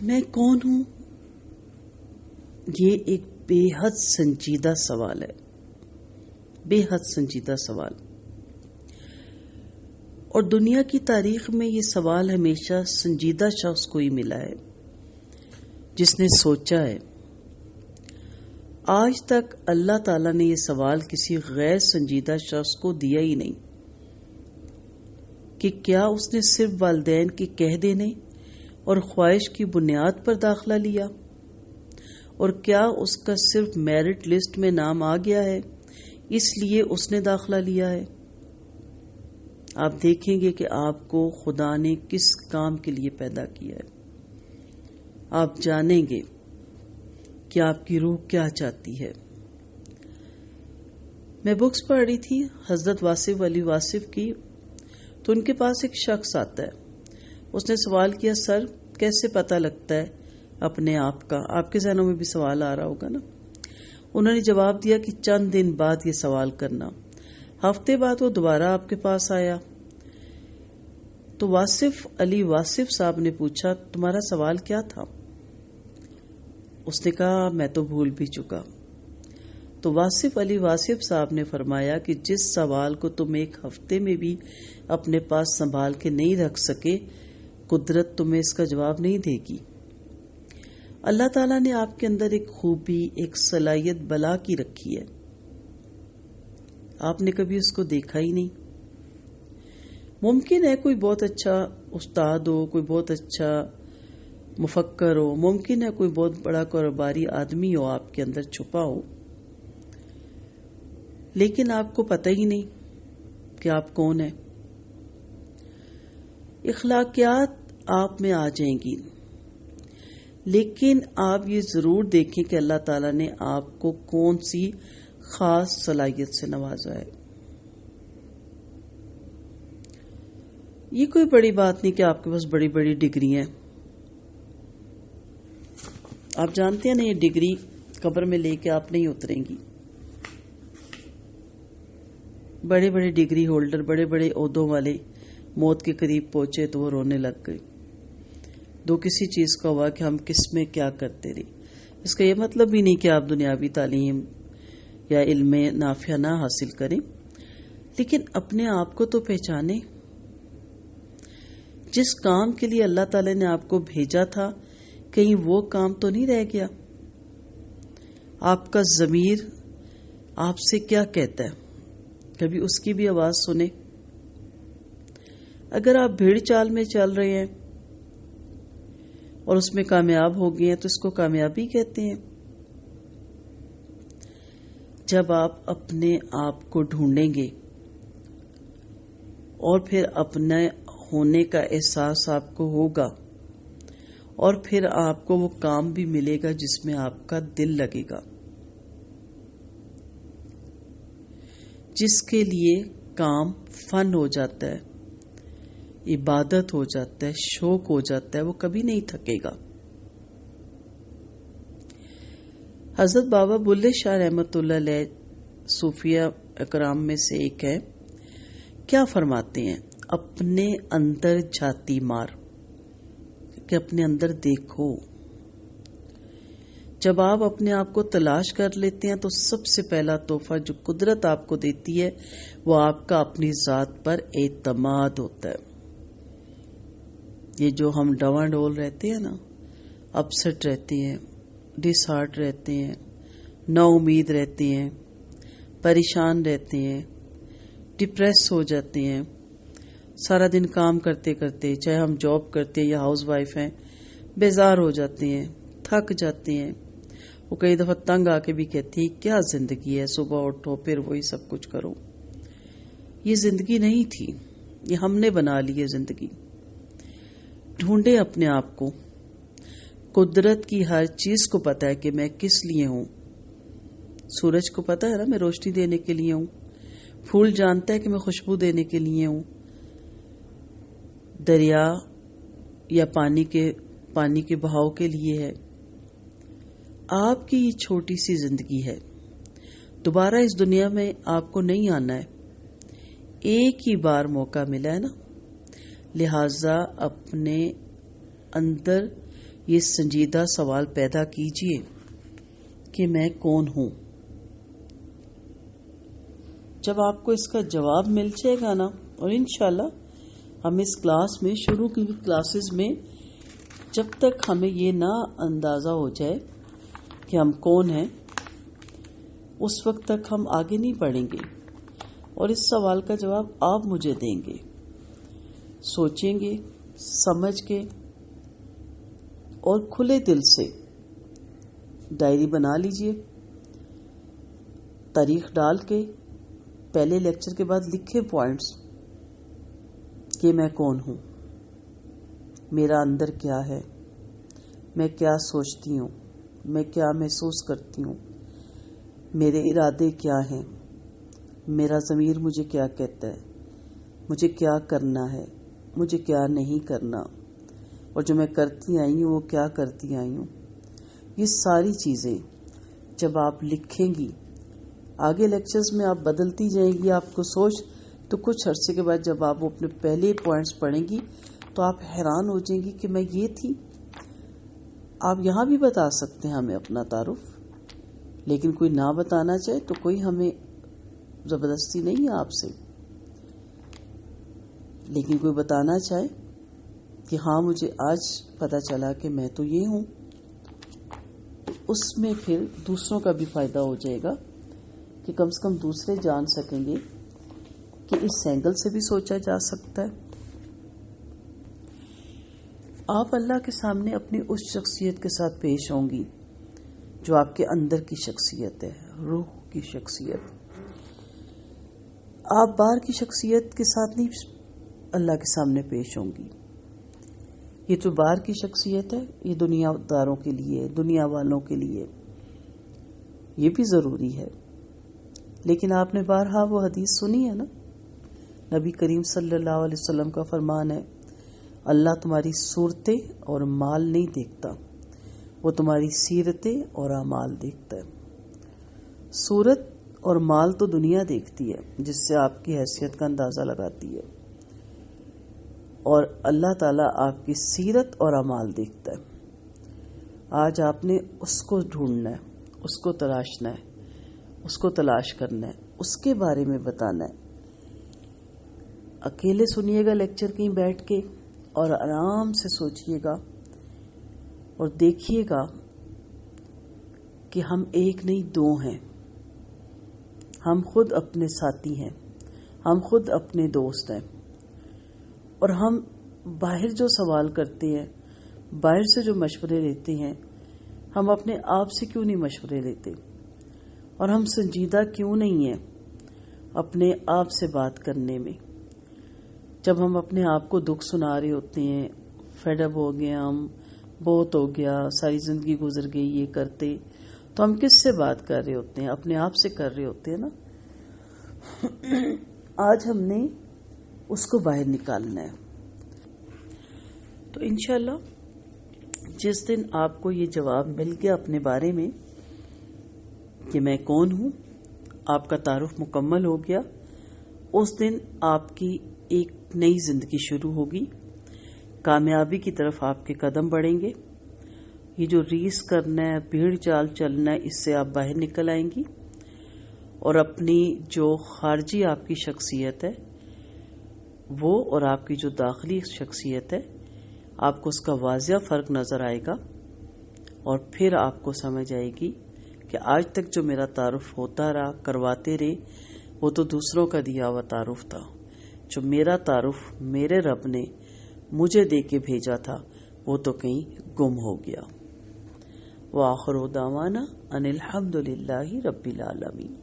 میں کون ہوں؟ یہ ایک بے حد سنجیدہ سوال ہے، بے حد سنجیدہ سوال. اور دنیا کی تاریخ میں یہ سوال ہمیشہ سنجیدہ شخص کو ہی ملا ہے جس نے سوچا ہے. آج تک اللہ تعالیٰ نے یہ سوال کسی غیر سنجیدہ شخص کو دیا ہی نہیں کہ کیا اس نے صرف والدین کے کہہ دینے اور خواہش کی بنیاد پر داخلہ لیا، اور کیا اس کا صرف میرٹ لسٹ میں نام آ گیا ہے اس لیے اس نے داخلہ لیا ہے. آپ دیکھیں گے کہ آپ کو خدا نے کس کام کے لیے پیدا کیا ہے. آپ جانیں گے کہ آپ کی روح کیا چاہتی ہے. میں بکس پڑھ رہی تھی حضرت واصف علی واصف کی، تو ان کے پاس ایک شخص آتا ہے. اس نے سوال کیا، سر کیسے پتہ لگتا ہے اپنے آپ کا؟ آپ کے ذہنوں میں بھی سوال آ رہا ہوگا نا. انہوں نے جواب دیا کہ چند دن بعد یہ سوال کرنا. ہفتے بعد وہ دوبارہ آپ کے پاس آیا تو واصف علی واصف صاحب نے پوچھا، تمہارا سوال کیا تھا؟ اس نے کہا، میں تو بھول بھی چکا. تو واصف علی واصف صاحب نے فرمایا کہ جس سوال کو تم ایک ہفتے میں بھی اپنے پاس سنبھال کے نہیں رکھ سکے، قدرت تمہیں اس کا جواب نہیں دے گی. اللہ تعالیٰ نے آپ کے اندر ایک خوبی، ایک صلاحیت بلا کی رکھی ہے، آپ نے کبھی اس کو دیکھا ہی نہیں. ممکن ہے کوئی بہت اچھا استاد ہو، کوئی بہت اچھا مفکر ہو، ممکن ہے کوئی بہت بڑا کاروباری آدمی ہو آپ کے اندر چھپا ہو، لیکن آپ کو پتہ ہی نہیں کہ آپ کون ہیں. اخلاقیات آپ میں آ جائیں گی، لیکن آپ یہ ضرور دیکھیں کہ اللہ تعالیٰ نے آپ کو کون سی خاص صلاحیت سے نوازا ہے. یہ کوئی بڑی بات نہیں کہ آپ کے پاس بڑی بڑی ڈگری ہیں. آپ جانتے ہیں نا، یہ ڈگری قبر میں لے کے آپ نہیں اتریں گی. بڑے بڑے ڈگری ہولڈر، بڑے بڑے عہدوں والے موت کے قریب پہنچے تو وہ رونے لگ گئے. کسی چیز کا ہوا کہ ہم کس میں کیا کرتے رہے. اس کا یہ مطلب بھی نہیں کہ آپ دنیاوی تعلیم یا علم نافع نہ حاصل کریں، لیکن اپنے آپ کو تو پہچانیں. جس کام کے لیے اللہ تعالی نے آپ کو بھیجا تھا، کہیں وہ کام تو نہیں رہ گیا؟ آپ کا ضمیر آپ سے کیا کہتا ہے؟ کبھی اس کی بھی آواز سنیں. اگر آپ بھیڑ چال میں چل رہے ہیں اور اس میں کامیاب ہو گئے ہیں تو اس کو کامیابی کہتے ہیں. جب آپ اپنے آپ کو ڈھونڈیں گے اور پھر اپنے ہونے کا احساس آپ کو ہوگا، اور پھر آپ کو وہ کام بھی ملے گا جس میں آپ کا دل لگے گا، جس کے لیے کام فن ہو جاتا ہے، عبادت ہو جاتا ہے، شوق ہو جاتا ہے، وہ کبھی نہیں تھکے گا. حضرت بابا بلے شاہ رحمۃ اللہ علیہ صوفیہ اکرام میں سے ایک ہے. کیا فرماتے ہیں؟ اپنے اندر جھاتی مار، کہ اپنے اندر دیکھو. جب آپ اپنے آپ کو تلاش کر لیتے ہیں تو سب سے پہلا تحفہ جو قدرت آپ کو دیتی ہے وہ آپ کا اپنی ذات پر اعتماد ہوتا ہے. یہ جو ہم ڈواں ڈول رہتے ہیں نا، اپسٹ رہتے ہیں، ڈس ہارٹ رہتے ہیں، نا امید رہتے ہیں، پریشان رہتے ہیں، ڈپریس ہو جاتے ہیں، سارا دن کام کرتے کرتے، چاہے ہم جاب کرتے ہیں یا ہاؤس وائف ہیں، بیزار ہو جاتے ہیں، تھک جاتے ہیں. وہ کئی دفعہ تنگ آ کے بھی کہتی ہیں کیا زندگی ہے، صبح اٹھو پھر وہی سب کچھ کرو. یہ زندگی نہیں تھی، یہ ہم نے بنا لی ہے زندگی. ڈھونڈے اپنے آپ کو. قدرت کی ہر چیز کو پتا ہے کہ میں کس لیے ہوں. سورج کو پتا ہے نا میں روشنی دینے کے لیے ہوں. پھول جانتا ہے کہ میں خوشبو دینے کے لیے ہوں. دریا یا پانی کے بہاؤ کے لیے ہے. آپ کی یہ چھوٹی سی زندگی ہے. دوبارہ اس دنیا میں آپ کو نہیں آنا ہے، ایک ہی بار موقع ملا ہے نا. لہذا اپنے اندر یہ سنجیدہ سوال پیدا کیجئے کہ میں کون ہوں. جب آپ کو اس کا جواب مل جائے گا نا، اور انشاءاللہ ہم اس کلاس میں، شروع کی کلاسز میں، جب تک ہمیں یہ نہ اندازہ ہو جائے کہ ہم کون ہیں، اس وقت تک ہم آگے نہیں بڑھیں گے. اور اس سوال کا جواب آپ مجھے دیں گے، سوچیں گے، سمجھ کے اور کھلے دل سے. ڈائری بنا لیجئے، تاریخ ڈال کے پہلے لیکچر کے بعد لکھے پوائنٹس کہ میں کون ہوں، میرا اندر کیا ہے، میں کیا سوچتی ہوں، میں کیا محسوس کرتی ہوں، میرے ارادے کیا ہیں، میرا ضمیر مجھے کیا کہتا ہے، مجھے کیا کرنا ہے، مجھے کیا نہیں کرنا، اور جو میں کرتی آئی ہوں وہ کیا کرتی آئی ہوں. یہ ساری چیزیں جب آپ لکھیں گی، آگے لیکچرز میں آپ بدلتی جائیں گی آپ کو سوچ، تو کچھ عرصے کے بعد جب آپ اپنے پہلے پوائنٹس پڑھیں گی تو آپ حیران ہو جائیں گی کہ میں یہ تھی. آپ یہاں بھی بتا سکتے ہیں ہمیں اپنا تعارف، لیکن کوئی نہ بتانا چاہے تو کوئی ہمیں زبردستی نہیں ہے آپ سے. لیکن کوئی بتانا چاہے کہ ہاں مجھے آج پتہ چلا کہ میں تو یہ ہوں، تو اس میں پھر دوسروں کا بھی فائدہ ہو جائے گا کہ کم سے کم دوسرے جان سکیں گے کہ اس اینگل سے بھی سوچا جا سکتا ہے. آپ اللہ کے سامنے اپنی اس شخصیت کے ساتھ پیش ہوں گی جو آپ کے اندر کی شخصیت ہے، روح کی شخصیت. آپ باہر کی شخصیت کے ساتھ نہیں اللہ کے سامنے پیش ہوں گی. یہ تو باہر کی شخصیت ہے، یہ دنیا داروں کے لیے، دنیا والوں کے لیے یہ بھی ضروری ہے. لیکن آپ نے بارہا وہ حدیث سنی ہے نا، نبی کریم صلی اللہ علیہ وسلم کا فرمان ہے، اللہ تمہاری صورتیں اور مال نہیں دیکھتا، وہ تمہاری سیرتیں اور اعمال دیکھتا ہے. صورت اور مال تو دنیا دیکھتی ہے، جس سے آپ کی حیثیت کا اندازہ لگاتی ہے، اور اللہ تعالیٰ آپ کی سیرت اور اعمال دیکھتا ہے. آج آپ نے اس کو ڈھونڈنا ہے، اس کو تلاشنا ہے، اس کو تلاش کرنا ہے، اس کے بارے میں بتانا ہے. اکیلے سنیے گا لیکچر کہیں بیٹھ کے اور آرام سے سوچیے گا اور دیکھیے گا کہ ہم ایک نہیں دو ہیں. ہم خود اپنے ساتھی ہیں، ہم خود اپنے دوست ہیں. اور ہم باہر جو سوال کرتے ہیں، باہر سے جو مشورے لیتے ہیں، ہم اپنے آپ سے کیوں نہیں مشورے لیتے؟ اور ہم سنجیدہ کیوں نہیں ہیں اپنے آپ سے بات کرنے میں؟ جب ہم اپنے آپ کو دکھ سنا رہے ہوتے ہیں، فیڈ اپ ہو گئے، ہم بہت ہو گیا، ساری زندگی گزر گئی یہ کرتے، تو ہم کس سے بات کر رہے ہوتے ہیں؟ اپنے آپ سے کر رہے ہوتے ہیں نا. آج ہم نے اس کو باہر نکالنا ہے. تو انشاءاللہ جس دن آپ کو یہ جواب مل گیا اپنے بارے میں کہ میں کون ہوں، آپ کا تعارف مکمل ہو گیا، اس دن آپ کی ایک نئی زندگی شروع ہوگی. کامیابی کی طرف آپ کے قدم بڑھیں گے. یہ جو ریس کرنا ہے، بھیڑ چال چلنا ہے، اس سے آپ باہر نکل آئیں گی، اور اپنی جو خارجی آپ کی شخصیت ہے وہ اور آپ کی جو داخلی شخصیت ہے، آپ کو اس کا واضح فرق نظر آئے گا. اور پھر آپ کو سمجھ آئے گی کہ آج تک جو میرا تعارف ہوتا رہا، کرواتے رہے، وہ تو دوسروں کا دیا ہوا تعارف تھا. جو میرا تعارف میرے رب نے مجھے دے کے بھیجا تھا وہ تو کہیں گم ہو گیا. وآخر دعوانا ان الحمد للہ رب العالمین.